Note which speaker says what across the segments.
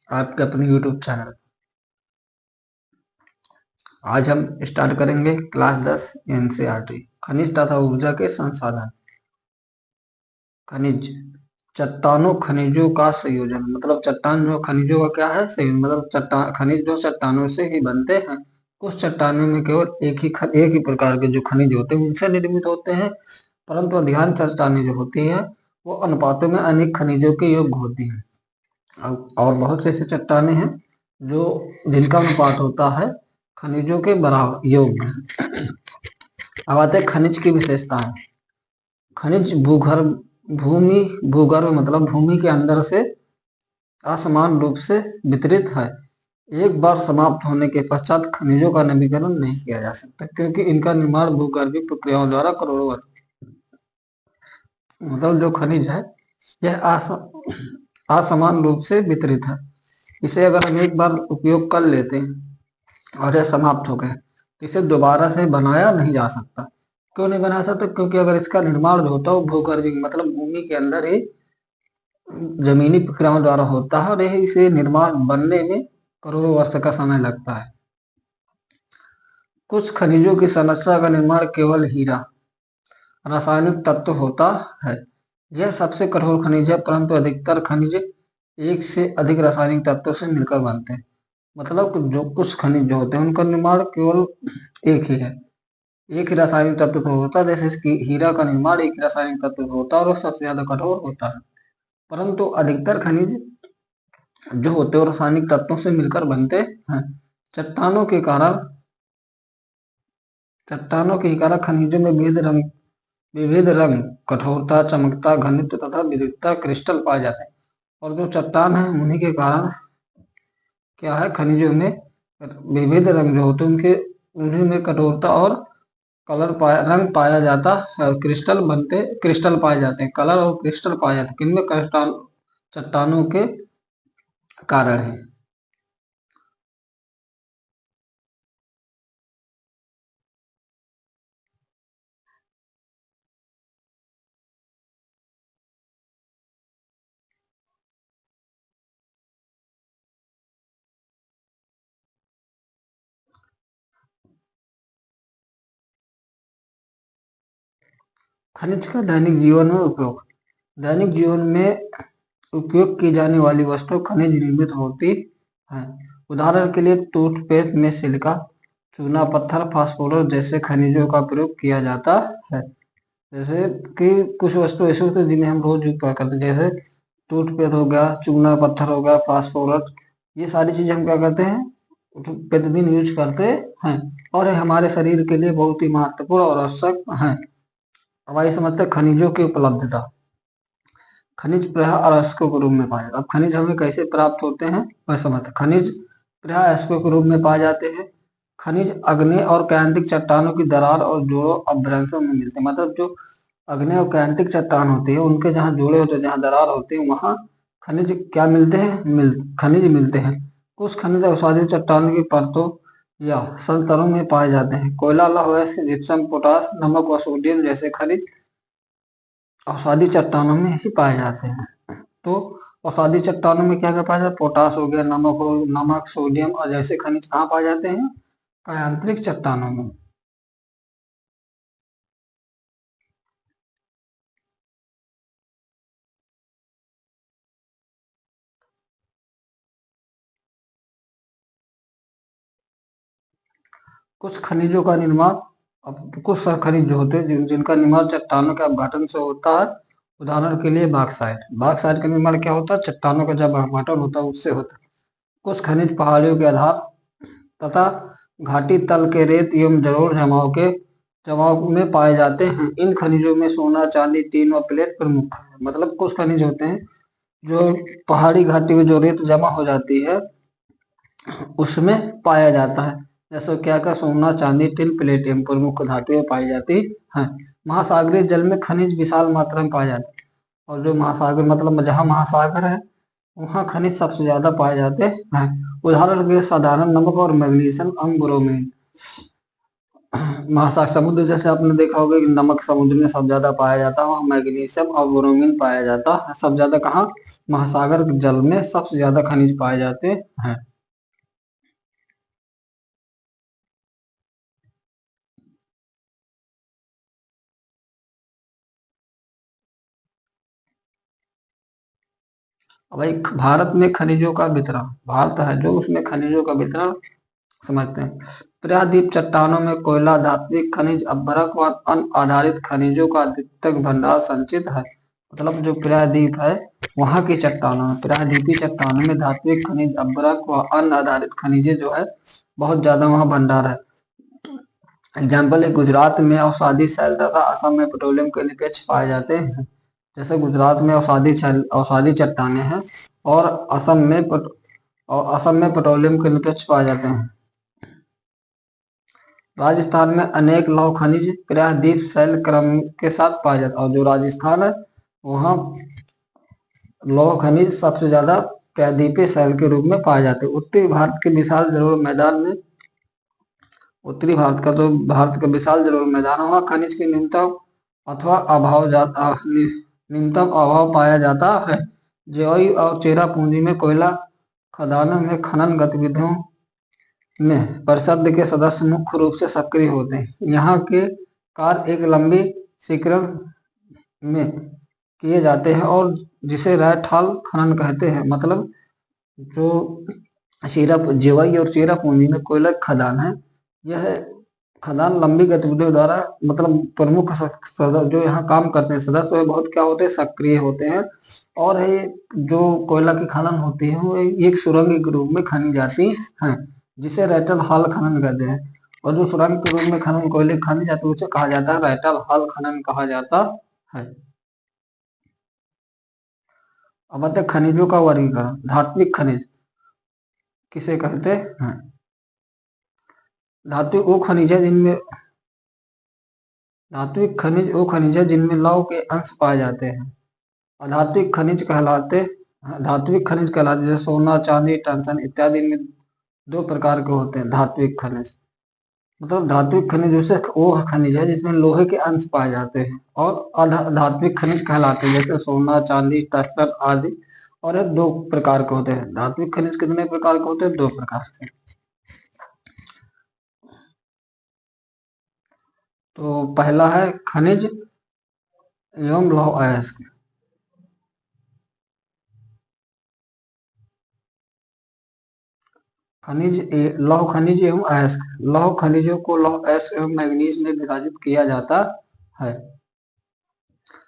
Speaker 1: आपके अपने YouTube channel. आज हम स्टार्ट करेंगे क्लास 10 एनसीईआरटी खनिज तथा ऊर्जा के संसाधन। खनिज चट्टानों खनिजों का संयोजन, मतलब चट्टान जो खनिजों का क्या है संयोजन, मतलब चट्टान खनिज जो चट्टानों से ही बनते हैं। कुछ चट्टानों में केवल एक ही प्रकार के जो खनिज होते हैं उनसे निर्मित होते हैं, परंतु अधिकांश चट्टानें जो होती है वो अनुपातों में अनेक खनिजों के योग्य होती हैं। और बहुत से ऐसे चट्टानें हैं जो जिनका अनुपात होता है खनिजों के बराबर योग्य। अब आते हैं खनिज की विशेषताएं। खनिज भूगर्भ मतलब भूमि के अंदर से असमान रूप से वितरित है। एक बार समाप्त होने के पश्चात खनिजों का नवीकरण नहीं किया जा सकता, क्योंकि इनका निर्माण भूगर्भीय प्रक्रियाओं द्वारा करोड़ों वर्ष, मतलब जो खनिज है यह असमान रूप से वितरित है। इसे अगर हम एक बार उपयोग कर लेते हैं और यह समाप्त हो गए तो इसे दोबारा से बनाया नहीं जा सकता। क्यों नहीं बना सकता? क्योंकि अगर इसका निर्माण जो होता है वो भूगर्भीय मतलब भूमि के अंदर ही जमीनी प्रक्रियाओं द्वारा होता है और इसे निर्माण बनने में करोड़ों वर्ष का समय लगता है। कुछ खनिजों की समस्या का निर्माण केवल हीरा रासायनिक तत्व होता है। यह सबसे कठोर खनिज है, परंतु अधिकतर खनिज एक से अधिक रासायनिक तत्वों से मिलकर बनते हैं। मतलब जो कुछ खनिज जो होते हैं उनका निर्माण केवल एक ही है, एक ही रासायनिक तत्व से होता है। जैसे इसकी हीरा का निर्माण एक ही रासायनिक तत्व से होता है और वो सबसे ज्यादा कठोर होता है। परंतु अधिकतर खनिज जो होते हैं रासायनिक तत्वों से मिलकर बनते हैं। चट्टानों के कारण खनिजों में विविध रंग, कठोरता, चमकता, घनत्व तथा विविधता क्रिस्टल पाए जाते हैं। और जो चट्टान है उन्हीं के कारण क्या है, खनिजों में विविध रंग जो होते हैं उनके उन्हीं में कठोरता और रंग पाया जाता है और क्रिस्टल पाए जाते हैं, कलर और क्रिस्टल पाए जाते हैं। किनमें? चट्टानों के कारण है। खनिज का दैनिक जीवन में उपयोग। दैनिक जीवन में उपयोग की जाने वाली वस्तु खनिज निर्मित होती है। उदाहरण के लिए टूथपेस्ट में सिलिका, चूना पत्थर, फास्फोरस जैसे खनिजों का प्रयोग किया जाता है। जैसे कि कुछ वस्तु ऐसे होते हैं जिन्हें हम रोज उपयोग करते हैं, जैसे टूथपेस्ट हो गया, चूना पत्थर हो गया, फास्फोरस, ये सारी चीजें हम क्या करते हैं प्रतिदिन यूज करते हैं और ये हमारे शरीर के लिए बहुत ही महत्वपूर्ण और आवश्यक है। अब आइए समझते हैं खनिजों की उपलब्धता। खनिज प्रायः अयस्कों के रूप में पाए जाते हैं। अब खनिज हमें कैसे प्राप्त होते हैं वह समझते हैं। खनिज प्रायः अयस्कों के रूप में पाए जाते हैं। खनिज अग्नि और क्रांतिक चट्टानों की दरार और जोड़ों अभ्रंशों में मिलते हैं। मतलब जो अग्नि और क्रांतिक चट्टान होती है उनके जहाँ जोड़े होते हैं, जहाँ दरार होती है, वहाँ खनिज क्या मिलते हैं? खनिज मिलते हैं। कुछ खनिज अवसादी चट्टानों की परतों या संतरों में पाए जाते हैं। कोयला, लौह, जिप्सम, पोटास, नमक और सोडियम जैसे खनिज अवसादी चट्टानों में ही पाए जाते हैं। तो अवसादी चट्टानों में क्या क्या पाया जाता है? पोटास हो गया, नमक, सोडियम और जैसे खनिज कहाँ पाए जाते हैं? कायांतरिक चट्टानों में। कुछ खनिजों का निर्माण, अब कुछ खनिज जो होते हैं जिनका निर्माण चट्टानों के अपघटन से होता है। उदाहरण के लिए बॉक्साइट का निर्माण क्या होता है? चट्टानों का जब अपघटन होता है उससे होता है। कुछ खनिज पहाड़ियों के आधार तथा घाटी तल के रेत एवं जमाव में पाए जाते हैं। इन खनिजों में सोना, चांदी, टीन और प्लेट प्रमुख है। मतलब कुछ खनिज होते हैं जो पहाड़ी घाटी में जो रेत जमा हो जाती है उसमें पाया जाता है। जैसे क्या क्या सोना, चांदी, टिन, प्लेटियम प्रमुख धातुएं पाई जाती हैं। महासागरीय जल में खनिज विशाल मात्रा में पाए जाते हैं। और जो महासागर मतलब जहाँ महासागर है वहाँ खनिज सबसे ज्यादा पाए जाते हैं। उदाहरण के लिए साधारण नमक और मैग्नीशियम, ब्रोमीन। महासागर समुद्र, जैसे आपने देखा होगा कि नमक समुद्र में सब ज्यादा पाया जाता है, वहाँ मैग्नीशियम और ब्रोमीन पाया जाता है। सब ज्यादा कहाँ? महासागर जल में सबसे ज्यादा खनिज पाए जाते हैं। अब भाई भारत में खनिजों का वितरण, भारत है जो उसमें खनिजों का वितरण समझते हैं। प्रायद्वीप चट्टानों में कोयला, धात्विक खनिज, अभ्रक और अन्य आधारित खनिजों का अधिकतम भंडार संचित है। मतलब जो प्रायद्वीप है वहां की चट्टानों में, प्रायद्वीपीय चट्टानों में धात्विक खनिज, अभ्रक व अन्य आधारित खनिजे जो है बहुत ज्यादा वहां भंडार है। एग्जाम्पल है गुजरात में अवसादी शैल तथा असम में पेट्रोलियम के निष्कर्ष पाए जाते हैं। जैसे गुजरात में अवसादी चट्टानें हैं और असम में पेट्रोलियम के निष्कर्ष पाए जाते हैं। राजस्थान में अनेक लौह खनिज प्रायद्वीप शैल क्रम के साथ पाए जाते हैं, और जो राजस्थान है वहाँ लौह खनिज सबसे ज्यादा प्रायद्वीपीय शैल के रूप में पाए जाते हैं। उत्तरी भारत के विशाल जलोढ़ मैदान में, उत्तरी भारत का जो भारत का विशाल जलोढ़ मैदान है वहाँ खनिज के न्यूनतम अभाव पाया जाता है। जौई और चेरापूंजी में कोयला खदानों में खनन गतिविधियों में परिषद के सदस्य मुख्य रूप से सक्रिय होते हैं। यहाँ के कार्य एक लंबी सीक्रेट में किए जाते हैं और जिसे रैट हॉल खनन कहते हैं। मतलब जो जेवाई और चेरापूंजी में कोयला खदान है, यह खदान लंबी गतिविधियों द्वारा, मतलब प्रमुख जो यहाँ काम करते हैं सदस्य, वे बहुत क्या होते हैं, सक्रिय होते हैं। और ये जो कोयला की खनन होती है वो एक सुरंग के रूप में खनी जाती है, जिसे रैटल हॉल खनन कहते हैं। और जो सुरंग के रूप में खनन कोयले खनी जाती है उसे कहा जाता है रैटल हॉल खनन कहा जाता है। अब आते हैं खनिजों का वर्गीकरण। धात्विक खनिज किसे कहते हैं? धात्विक वो खनिज है जिनमें धात्विक खनिज वो खनिज है जिनमें लौह के अंश पाए जाते हैं। अधात्विक खनिज कहलाते धात्विक खनिज कहलाते जैसे सोना, चांदी, टंगस्टन इत्यादि में दो प्रकार के होते हैं धात्विक खनिज। मतलब धात्विक खनिज उसे वो खनिज है जिसमें लोहे के अंश पाए जाते हैं, और अधात्विक खनिज कहलाते हैं जैसे सोना, चांदी, टंगस्टन आदि। और ये दो प्रकार के होते हैं। धात्विक खनिज कितने प्रकार के होते हैं? दो प्रकार के। तो पहला है खनिज एवं लौह अयस्क। लौह खनिज एवं अयस्क। लौह खनिजों को लौह अयस्क एवं मैग्नीज में विभाजित किया जाता है।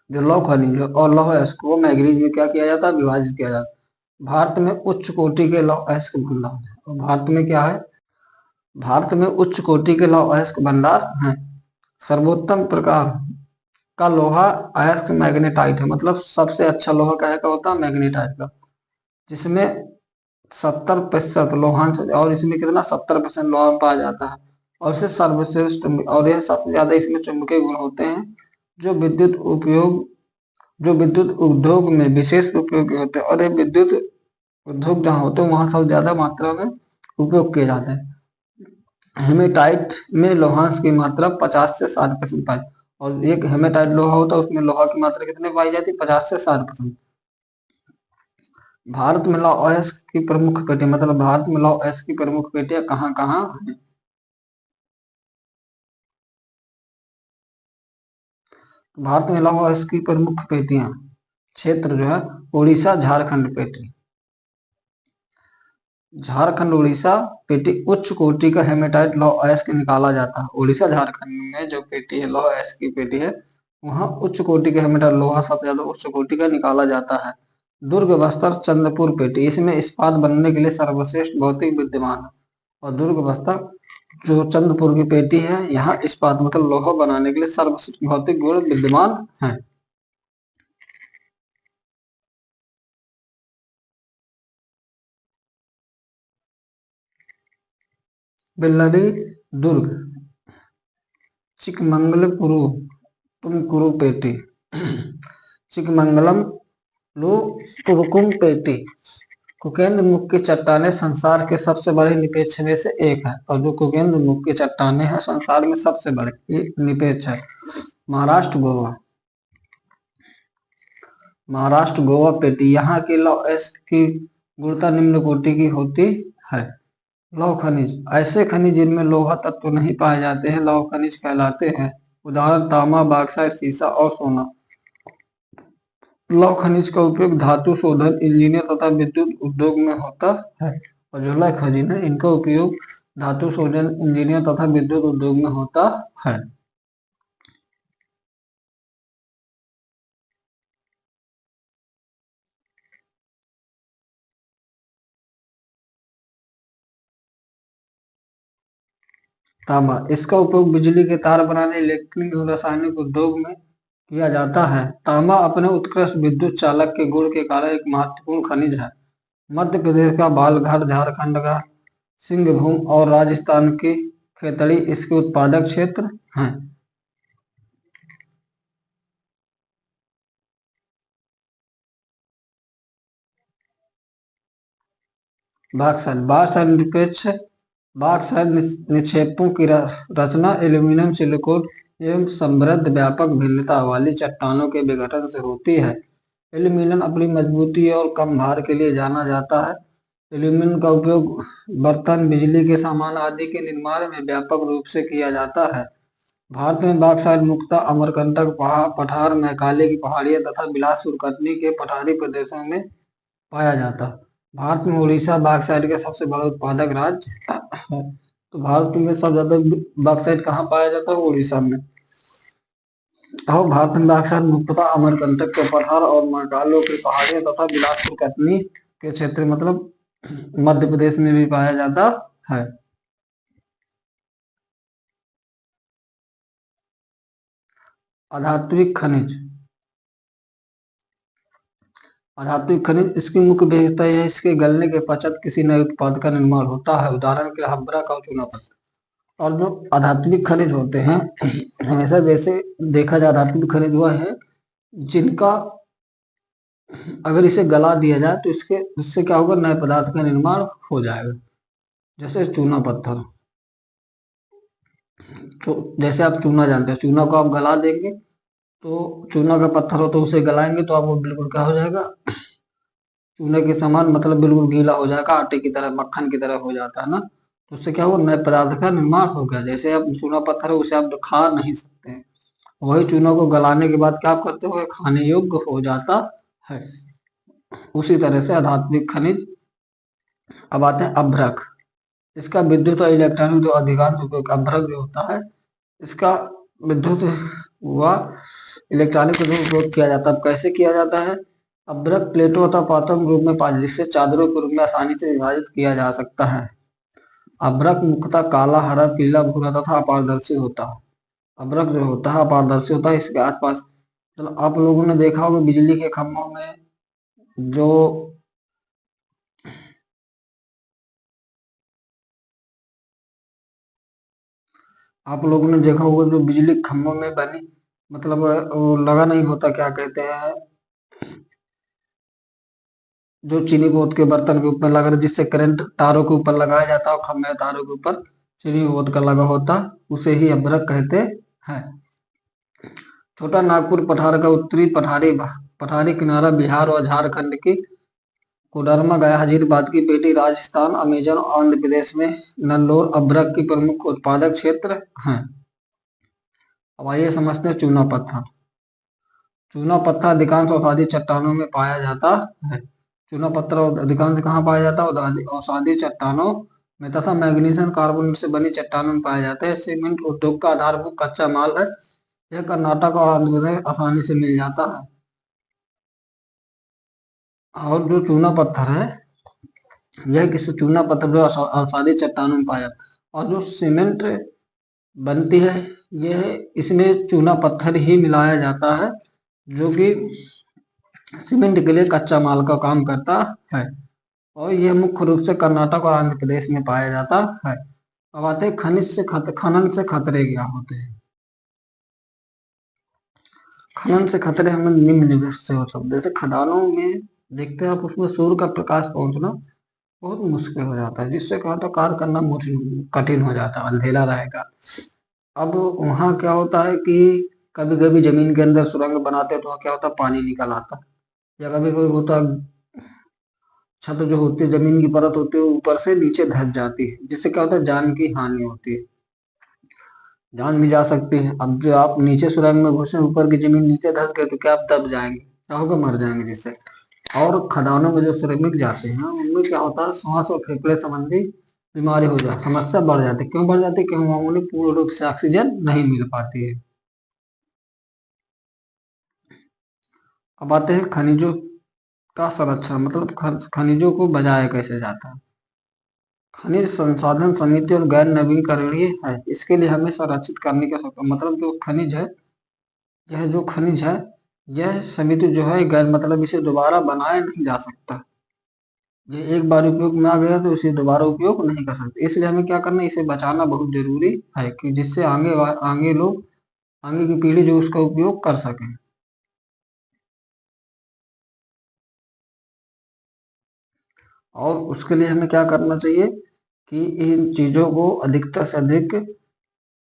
Speaker 1: जो लौह खनिज और लौह अयस्क को मैग्नीज में क्या किया जाता है? विभाजित किया जाता है। भारत में उच्च कोटि के लौह अयस्क भंडार है। और भारत में क्या है? भारत में उच्च कोटि के लौह अयस्क भंडार है। सर्वोत्तम प्रकार का लोहा अयस्क मैग्नेटाइट है। मतलब सबसे अच्छा लोहा क्या का होता है? मैग्नेटाइट का, जिसमें 70% लोहांश, और इसमें कितना 70% लोहा पाया जाता है। और इसे सर्वश्रेष्ठ, और यह सबसे ज्यादा इसमें चुंबकीय गुण होते हैं, जो विद्युत उद्योग में विशेष उपयोगी होते हैं। और ये विद्युत उद्योग जहाँ होते हैं वहां सबसे ज्यादा मात्रा में उपयोग किए जाते हैं। हेमेटाइट में लोहांश की मात्रा 50 से 60% पाई, और एक हेमेटाइट लोहा होता है उसमें लोहा की मात्रा कितने पाई जाती है? 50 से 60%। भारत में लौह अयस्क की प्रमुख पेटी, मतलब भारत में लौह अयस्क की प्रमुख पेटियां कहाँ कहाँ है? भारत में लौह अयस्क की प्रमुख पेटियां क्षेत्र जो है उड़ीसा, झारखंड पेटी। झारखंड उड़ीसा पेटी उच्च कोटि का हेमेटाइट लौह अयस्क निकाला जाता है। उड़ीसा झारखंड में जो पेटी है लौह अयस्क की पेटी है, वहां उच्च कोटि का हेमेटाइट लोहा सबसे ज्यादा उच्च कोटि का निकाला जाता है। दुर्ग, बस्तर, चंद्रपुर पेटी, इसमें इस्पात बनने के लिए सर्वश्रेष्ठ भौतिक विद्यमान है। और दुर्ग, बस्तर, जो चंद्रपुर की पेटी है, यहाँ इस्पात मतलब लोहा बनाने के लिए सर्वश्रेष्ठ भौतिक गुण विद्यमान है। बेल्लरी दुर्ग, चिकमंगलुरु, तुमकुरू पेटी, चिकमंगलम, तुर्कुम पेटी, कुकेंद्र मुख की चट्टानें संसार के सबसे बड़े निपेक्ष में से एक है, और जो कुकेंद्र मुख की चट्टानें हैं संसार में सबसे बड़े ये निपेक्ष है। महाराष्ट्र गोवा, महाराष्ट्र गोवा पेटी, यहाँ की लौह की गुणता निम्न कोटि की होती है। लौह खनिज, ऐसे खनिज जिनमें लोहा तत्व नहीं पाए जाते हैं लौह खनिज कहलाते हैं। उदाहरण तांबा, बॉक्साइट, सीसा और सोना। लौह खनिज का उपयोग धातु शोधन, इंजीनियर तथा विद्युत उद्योग में होता है। और जो लौह खनिज है इनका उपयोग धातु शोधन, इंजीनियर तथा विद्युत उद्योग में होता है। तांबा, इसका उपयोग बिजली के तार बनाने, इलेक्ट्रॉनिक और रासायनिक उद्योग में किया जाता है। तांबा अपने उत्कृष्ट विद्युत चालक के गुण के कारण एक महत्वपूर्ण खनिज है। मध्य प्रदेश का बालघाट, झारखंड का सिंहभूम और राजस्थान की खेतड़ी इसके उत्पादक क्षेत्र हैं। बॉक्साइट, बॉक्साइट निरपेक्ष बॉक्साइट निक्षेपों की रचना एल्यूमीनियम, सिलिकॉन एवं समृद्ध व्यापक भिन्नता वाली चट्टानों के विघटन से होती है। एल्यूमीनियम अपनी मजबूती और कम भार के लिए जाना जाता है। एल्यूमीनियम का उपयोग बर्तन, बिजली के सामान आदि के निर्माण में व्यापक रूप से किया जाता है। भारत में बॉक्साइट मुख्यतः अमरकंटक पठार, मैकाले की पहाड़ियां तथा बिलासपुर कटनी के पठारी प्रदेशों में पाया जाता है। भारत में उड़ीसा बॉक्साइट का सबसे बड़ा उत्पादक राज्य है। तो भारत में सबसे ज्यादा बॉक्साइट कहाँ पाया जाता है? उड़ीसा में। और भारत में बॉक्साइट मुख्यतः अमरकंटक के पठार और मैकाले की पहाड़ियां तथा बिलासपुर कटनी के क्षेत्र मतलब मध्य प्रदेश में भी पाया जाता है। अधात्विक खनिज, अधात्विक खनिज इसकी मुख्य विशेषता यह है इसके गलने के पश्चात किसी नए उत्पाद का निर्माण होता है। उदाहरण के लिए हब्बरक और चूना पत्थर। और जो अधात्विक खनिज होते हैं हमेशा जैसे देखा जाए अधात्विक खनिज वह है जिनका अगर इसे गला दिया जाए तो इससे क्या होगा, नए पदार्थ का निर्माण हो जाएगा। जैसे चूना पत्थर, तो जैसे आप चूना जानते हैं, चूना को आप गला देंगे तो चूना का पत्थर हो तो उसे गलाएंगे तो आपको बिल्कुल क्या हो जाएगा, चूने के समान मतलब बिल्कुल गीला हो जाएगा, आटे की तरह, मक्खन की तरह हो जाता है ना। तो उससे क्या हुआ, नए पदार्थ का निर्माण हो गया। जैसे आप चूना पत्थर है उसे आप खा नहीं सकते हैं, वही चूना को गलाने के बाद क्या आप करते हो, खाने योग्य हो जाता है। उसी तरह से आध्यात्मिक खनिज। अब आते हैं अभ्रक। इसका विद्युत और इलेक्ट्रॉनिक जो अधिकांश उपयोग अभ्रक जो होता है इसका विद्युत हुआ इलेक्ट्रॉनिक जो उपयोग किया जाता है। कैसे किया जाता है? अभ्रक प्लेटों अथवा पातम रूप में पाया जिससे चादरों के रूप में आसानी से विभाजित किया जा सकता है। अभ्रक मुख्यतः काला, हरा, पीला, भूरा तथा अपारदर्शी होता है। अभ्रक जो होता है अपारदर्शी होता है। इसके आसपास चलो आप लोगों ने देखा होगा बिजली के खंभों में जो आप लोगों ने देखा होगा जो बिजली के खंभों में बनी मतलब वो लगा नहीं होता, क्या कहते हैं, जो चीनी पोत के बर्तन के ऊपर लगा जिससे करंट तारों के ऊपर लगाया जाता है और खंभे तारों के ऊपर चीनी पोत का लगा होता, उसे ही अभ्रक कहते हैं। छोटा नागपुर पठार का उत्तरी पठारी किनारा बिहार और झारखंड की कोडरमा, गया, हजीराबाद की पेटी, राजस्थान, अमेजन और आंध्र प्रदेश में नल्लोर अभ्रक की प्रमुख उत्पादक क्षेत्र हैं। अब आइए समझते हैं चूना पत्थर। चूना पत्थर अधिकांश औषधि चट्टानों में पाया जाता है। चूना पत्थर अधिकांश कहाँ पाया जाता है? औषधि चट्टानों में तथा मैग्नीशियम कार्बोनेट से बनी चट्टानों में पाया जाता है। सीमेंट उद्योग का आधारभूत कच्चा माल है। यह कर्नाटक और आंध्र प्रदेश आसानी से मिल जाता है। और जो चूना पत्थर है यह किसी चूना पत्थर जो औषधि चट्टानों में पाया जाता है। और जो सीमेंट बनती है यह इसमें चूना पत्थर ही मिलाया जाता है जो कि सीमेंट के लिए कच्चा माल का काम करता है। और यह मुख्य रूप से कर्नाटक और आंध्र प्रदेश में पाया जाता है। अब आते हैं खनन से खतरे क्या होते हैं। खनन से खतरे हमें निम्न से हो सकते, जैसे खदानों में देखते हैं आप उसमें सूर्य का प्रकाश पहुंचना बहुत मुश्किल हो जाता है, जिससे क्या होता है कार्य करना कठिन हो जाता है, अंधेरा रहेगा। अब वहाँ क्या होता है कि कभी कभी जमीन के अंदर सुरंग बनाते हैं तो वहाँ क्या होता है पानी निकल आता है, या कभी कभी होता है छत जो होती है जमीन की परत होती है ऊपर से नीचे धंस जाती है, जिससे क्या होता है जान की हानि होती है, जान भी जा सकती है। अब जो आप नीचे सुरंग में घुसे ऊपर की जमीन नीचे धंस गए तो क्या आप दब जाएंगे, क्या होगा मर जाएंगे जिससे। और खदानों में जो श्रमिक जाते हैं उनमें क्या होता है सांस और फेफड़े संबंधी बीमारी हो जाती, समस्या बढ़ जाती है। क्यों बढ़ जाती है, क्यों वहाँ उन्हें पूर्ण रूप से ऑक्सीजन नहीं मिल पाती है। अब आते हैं खनिजों का संरक्षण, मतलब खनिजों को बचाया कैसे जाता है। खनिज संसाधन समिति और गैर नवीकरणीय है, इसके लिए हमें संरक्षित करने की आवश्यकता, मतलब जो खनिज है, यह जो खनिज है, यह समिति जो है गैर मतलब इसे दोबारा बनाया नहीं जा सकता। ये एक बार उपयोग में आ गया तो इसे दोबारा उपयोग नहीं कर सकते, इसलिए हमें क्या करना है, इसे बचाना बहुत जरूरी है कि जिससे आगे लोग, आगे की पीढ़ी जो उसका उपयोग कर सकें। और उसके लिए हमें क्या करना चाहिए कि इन चीजों को अधिकतर से अधिक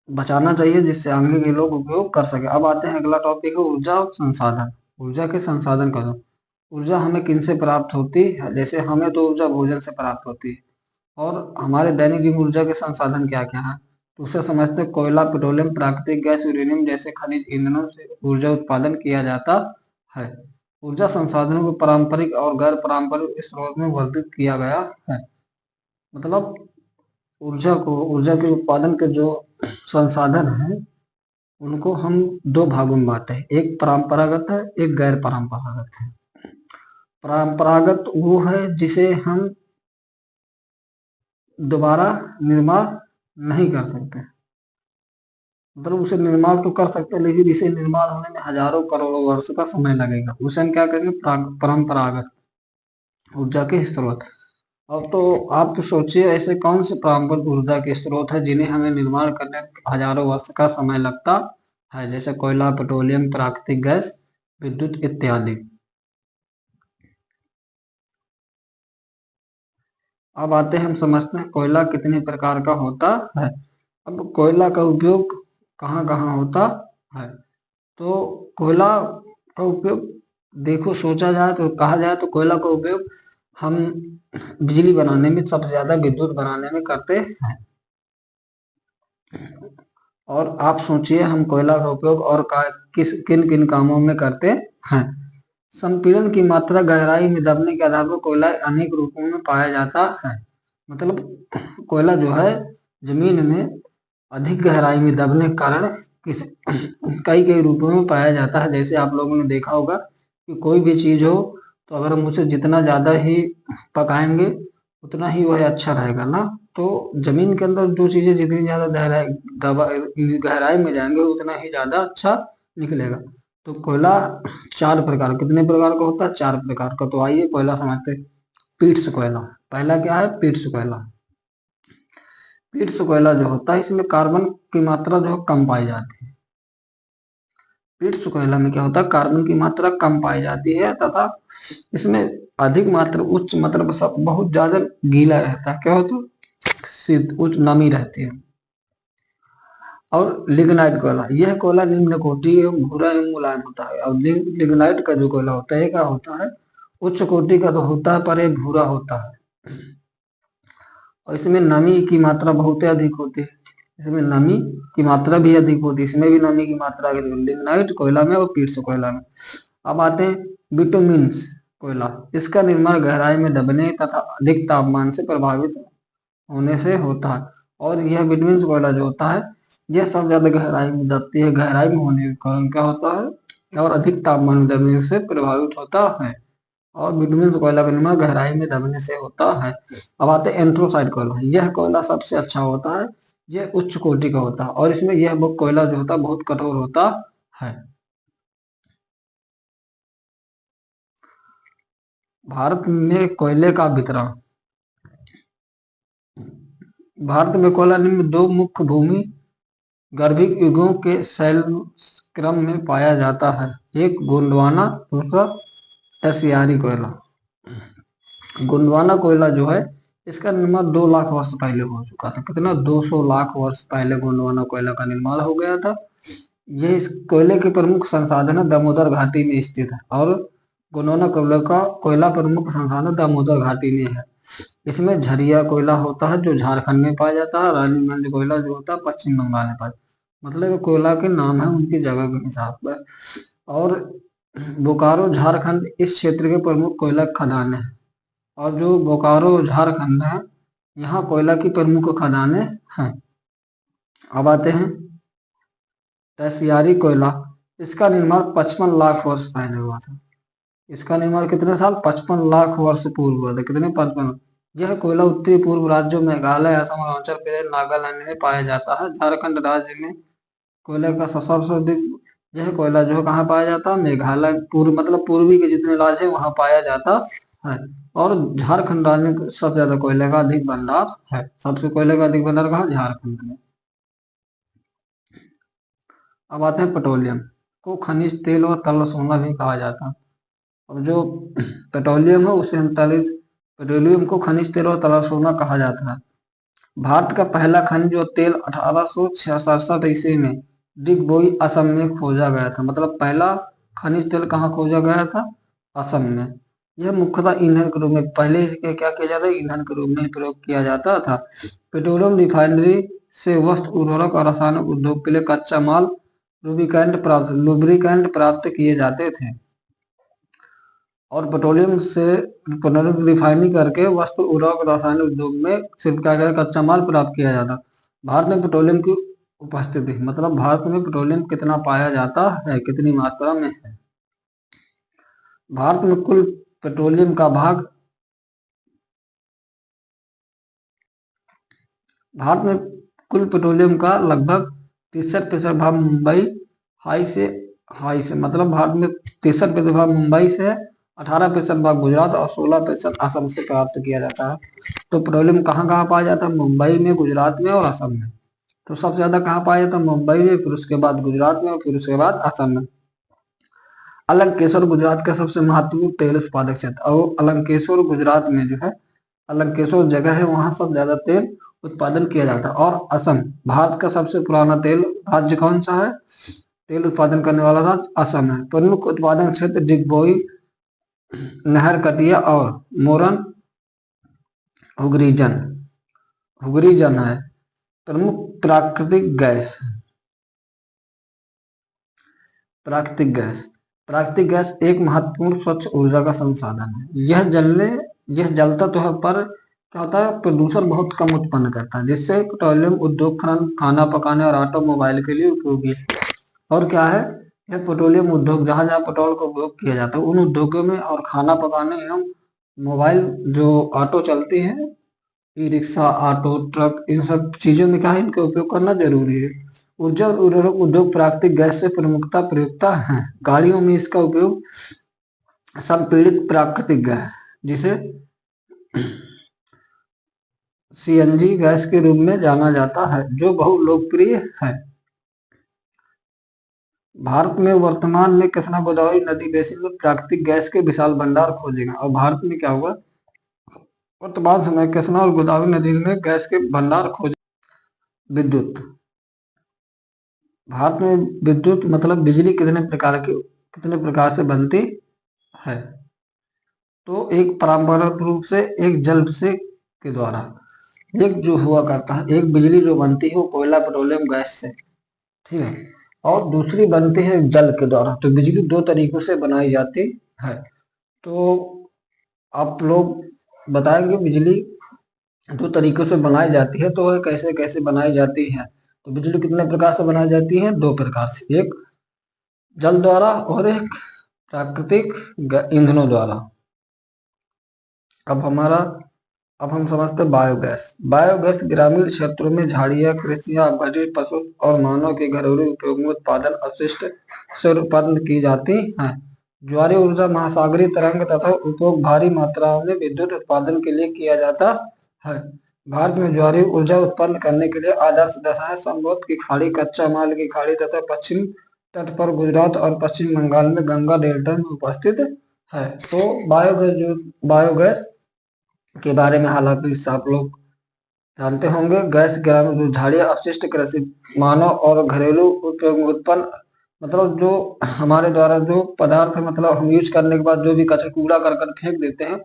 Speaker 1: बचाना चाहिए जिससे आगे के लोग उपयोग कर सके। अब आते हैं अगला टॉपिक है ऊर्जा और संसाधन। ऊर्जा के संसाधन करो। ऊर्जा हमें किन से प्राप्त होती है, जैसे हमें तो ऊर्जा भोजन से प्राप्त होती है, और हमारे दैनिक जीवन ऊर्जा के संसाधन क्या क्या है, तो उसे समझते हैं। कोयला, पेट्रोलियम, प्राकृतिक गैस, यूरेनियम जैसे खनिज ईंधनों से ऊर्जा उत्पादन किया जाता है। ऊर्जा संसाधनों को पारंपरिक और गैर पारंपरिक स्रोत में वर्धित किया गया है, मतलब ऊर्जा के उत्पादन के जो संसाधन हैं उनको हम दो भागों में बांटे हैं, एक परंपरागत है, एक गैर परंपरागत है। परंपरागत वो है जिसे हम दोबारा निर्माण नहीं कर सकते, मतलब उसे निर्माण तो कर सकते हैं लेकिन इसे निर्माण होने में हजारों करोड़ों वर्ष का समय लगेगा, उसे हम क्या करेंगे परंपरागत ऊर्जा के स्रोत। अब तो आप तो सोचिए ऐसे कौन से पारंपरिक ऊर्जा के स्रोत है जिन्हें हमें निर्माण करने में हजारों वर्ष का समय लगता है, जैसे कोयला, पेट्रोलियम, प्राकृतिक गैस, विद्युत इत्यादि। अब आते हैं हम समझते हैं कोयला कितने प्रकार का होता है। अब कोयला का उपयोग कहाँ कहाँ होता है, तो कोयला का उपयोग देखो सोचा जाए तो कहा जाए तो कोयला का उपयोग हम बिजली बनाने में, सबसे ज्यादा विद्युत बनाने में करते हैं। और आप सोचिए हम कोयला का उपयोग और किन किन कामों में करते हैं। संपीड़न की मात्रा, गहराई में दबने के आधार पर कोयला अनेक रूपों में पाया जाता है, मतलब कोयला जो है जमीन में अधिक गहराई में दबने के कारण किस कई कई रूपों में पाया जाता है। जैसे आप लोगों ने देखा होगा कि कोई भी चीज हो तो अगर हम उसे जितना ज्यादा ही पकाएंगे उतना ही वह अच्छा रहेगा ना। तो जमीन के अंदर जो चीजें जितनी ज्यादा गहराई में जाएंगे उतना ही ज्यादा अच्छा निकलेगा। तो कोयला चार प्रकार, कितने प्रकार का होता है, चार प्रकार का। तो आइए कोयला समझते हैं। पीट्स कोयला, पहला क्या है, पीट्स कोयला। पीट्स कोयला जो होता है इसमें कार्बन की मात्रा जो है कम पाई जाती है। पीट्स कोयला में क्या होता है, कार्बन की मात्रा कम पाई जाती है तथा इसमें अधिक मात्रा उच्च मतलब सब बहुत ज्यादा गीला रहता है, क्या होता है, उच्च नमी रहती है। और लिग्नाइट कोयला, यह कोयला निम्न कोटि एवं भूरा एवं मुलायम होता है। और लिग्नाइट का जो कोयला होता है क्या होता है, उच्च कोटि का तो होता है पर ये भूरा होता है, और इसमें नमी की मात्रा बहुत अधिक होती है। इसमें नमी की मात्रा भी अधिक होती है, इसमें भी नमी की मात्रा अधिक होती है, लिग्नाइट कोयला में और पीट्स कोयला में। अब आते हैं बिटुमिन्स कोयला। इसका निर्माण गहराई में दबने तथा अधिक तापमान से प्रभावित होने से होता है। और यह बिटुमिन्स कोयला जो होता है यह सब ज्यादा गहराई में दबती है, गहराई में होने के कारण क्या होता है और अधिक तापमान में दबने से प्रभावित होता है। और बिटुमिन कोयला का निर्माण गहराई में दबने से होता है। अब आते हैं एंथ्रोसाइट कोयला। यह कोयला सबसे अच्छा होता है, यह उच्च कोटि का होता है और इसमें यह कोयला जो होता है बहुत कठोर होता है। भारत में कोयले का वितरण। भारत में कोयला निम्न दो मुख्य भूमि गर्भिक युगों के शैल क्रम में पाया जाता है, एक गोंडवाना, दूसरा एशियारी कोयला। गोंडवाना कोयला जो है इसका निर्माण 2 लाख वर्ष पहले हो चुका था। कितना? 200 लाख वर्ष पहले गोंडवाना कोयला का निर्माण हो गया था। ये इस कोयले के प्रमुख संसाधन है दामोदर घाटी में स्थित है और गोंडवाना कोयला प्रमुख संसाधन दामोदर घाटी में है। इसमें झरिया कोयला होता है जो झारखंड में पाया जाता है। रानीगंज कोयला जो होता है पश्चिम बंगाल में पाया जाता है। मतलब कोयला के नाम है उनकी जगह के हिसाब पर। और बोकारो झारखंड इस क्षेत्र के प्रमुख कोयला खदान है। और जो बोकारो झारखंड है यहाँ कोयला की प्रमुख खदानें हैं। अब आते हैं तसियारी कोयला। इसका निर्माण 55 लाख वर्ष पहले हुआ था। इसका निर्माण कितने साल? 55 लाख वर्ष पूर्व हुआ था। कितने? 55। यह कोयला उत्तरी पूर्व राज्यों मेघालय, असम, अरुणाचल प्रदेश, नागालैंड में पाया जाता है। झारखंड राज्य में कोयले का सबसे अधिक यह कोयला जो है कहाँ पाया जाता है? मेघालय, पूर्व मतलब पूर्वी के जितने राज्य है वहां पाया जाता है। और झारखंड राज्य में सबसे ज्यादा कोयले का अधिक भंडार है। सबसे कोयले का अधिक भंडार कहाँ? झारखंड में। अब आते हैं पेट्रोलियम को खनिज तेल और तरल सोना भी कहा जाता है। अब जो पेट्रोलियम है उसे पेट्रोलियम को खनिज तेल और तरल सोना कहा जाता है। भारत का पहला खनिज और तेल 1867 ईस्वी में डिगबोई असम में खोजा गया था। मतलब पहला खनिज तेल कहाँ खोजा गया था? असम में। यह मुख्यतः ईंधन के रूप में, पहले इसके क्या किया जाता है? ईंधन के रूप में प्रयोग किया जाता था। पेट्रोलियम रिफाइनरी से वस्त्र, उर्वरक और रसायन उद्योग के लिए कच्चा माल लुब्रिकेंट प्राप्त किए जाते थे। और पेट्रोलियम से रिफाइनिंग करके वस्त्र, उर्वरक, रसायन उद्योग में सिर्फ क्या क्या कच्चा माल प्राप्त किया जाता। भारत में पेट्रोलियम की उपस्थिति, मतलब भारत में पेट्रोलियम कितना पाया जाता है, कितनी मात्रा में है? भारत में कुल पेट्रोलियम का भाग, भारत में कुल पेट्रोलियम का लगभग 63% भाग मुंबई हाई से मतलब भारत में 63% भाग मुंबई से है, 18% भाग गुजरात और 16% असम से प्राप्त किया जाता है। तो पेट्रोलियम कहाँ कहाँ पाया जाता है? मुंबई में, गुजरात में और असम में। तो सबसे ज्यादा कहाँ पाया जाता है? मुंबई में, फिर उसके बाद गुजरात में और फिर उसके बाद असम में। अलंकेश्वर गुजरात का सबसे महत्वपूर्ण तेल उत्पादक क्षेत्र, और अलंकेश्वर गुजरात में जो है, अलंकेश्वर जगह है वहां सब ज्यादा तेल उत्पादन किया जाता है। और असम भारत का सबसे पुराना तेल राज्य कौन सा है? तेल उत्पादन करने वाला राज्य असम है। प्रमुख उत्पादन क्षेत्र डिगबोई, नहरकटिया और मोरन हुगरीजन है। प्रमुख प्राकृतिक गैस एक महत्वपूर्ण स्वच्छ ऊर्जा का संसाधन है। यह जलता तो है पर क्या होता है? प्रदूषण बहुत कम उत्पन्न करता है, जिससे पेट्रोलियम उद्योग, खनन, खाना पकाने और ऑटोमोबाइल के लिए उपयोगी है। और क्या है? यह पेट्रोलियम उद्योग जहां जहां पेट्रोल का उपयोग किया जाता है उन उद्योगों में और खाना पकाने एवं मोबाइल जो ऑटो चलते हैं, ई रिक्शा, ऑटो, ट्रक, इन सब चीजों में क्या है? इनका उपयोग करना जरूरी है। ऊर्जा और उर्वरक उद्योग प्राकृतिक गैस से प्रयुक्ता है। गाड़ियों में इसका उपयोग संपीड़ित प्राकृतिक गैस, जिसे सीएनजी गैस के रूप में जाना जाता है, जो बहुत लोकप्रिय है। भारत में वर्तमान में कृष्णा गोदावरी नदी बेसिन में प्राकृतिक गैस के विशाल भंडार खोजेगा। और भारत में क्या हुआ? वर्तमान समय कृष्णा और गोदावरी नदी में गैस के भंडार खोजे। विद्युत, भारत में विद्युत मतलब बिजली कितने प्रकार से बनती है? तो एक पारंपरिक रूप से एक जल से के द्वारा, एक जो हुआ करता है, एक बिजली जो बनती है वो कोयला, पेट्रोलियम, गैस से, ठीक है, और दूसरी बनती है जल के द्वारा। तो बिजली दो तरीकों से बनाई जाती है। तो आप लोग बताएंगे बिजली दो तरीकों से बनाई जाती है, तो वह कैसे कैसे बनाई जाती है? तो बिजली कितने प्रकार से बनाई जाती है? 2 प्रकार से, एक जल द्वारा और एक प्राकृतिक ईंधनों द्वारा। अब हम समझते बायोगैस। बायोगैस ग्रामीण क्षेत्रों में झाड़ियाँ, कृषियाँ, बड़े पशु और मानव के घरेलू उपयोग में उत्पादन अपशिष्ट से उत्पन्न की जाती है। ज्वारीय ऊर्जा महासागरीय तरंग तथा उपयोग भारी मात्राओं में विद्युत उत्पादन के लिए किया जाता है। भारत में ज्वारीय ऊर्जा उत्पन्न करने के लिए आदर्श दशाएं समुद्र की खाड़ी, कच्चा माल की खाड़ी तथा पश्चिम तट पर गुजरात और पश्चिम बंगाल में गंगा डेल्टा में उपस्थित है। तो बायोगैस के बारे में हालांकि आप लोग जानते होंगे। गैस ग्रामीण जो झाड़ियाँ अपशिष्ट कृषि मानव और घरेलू उपयोग में उत्पन्न, मतलब जो हमारे द्वारा जो पदार्थ मतलब हम यूज करने के बाद जो भी कचरा कूड़ा करकट फेंक देते हैं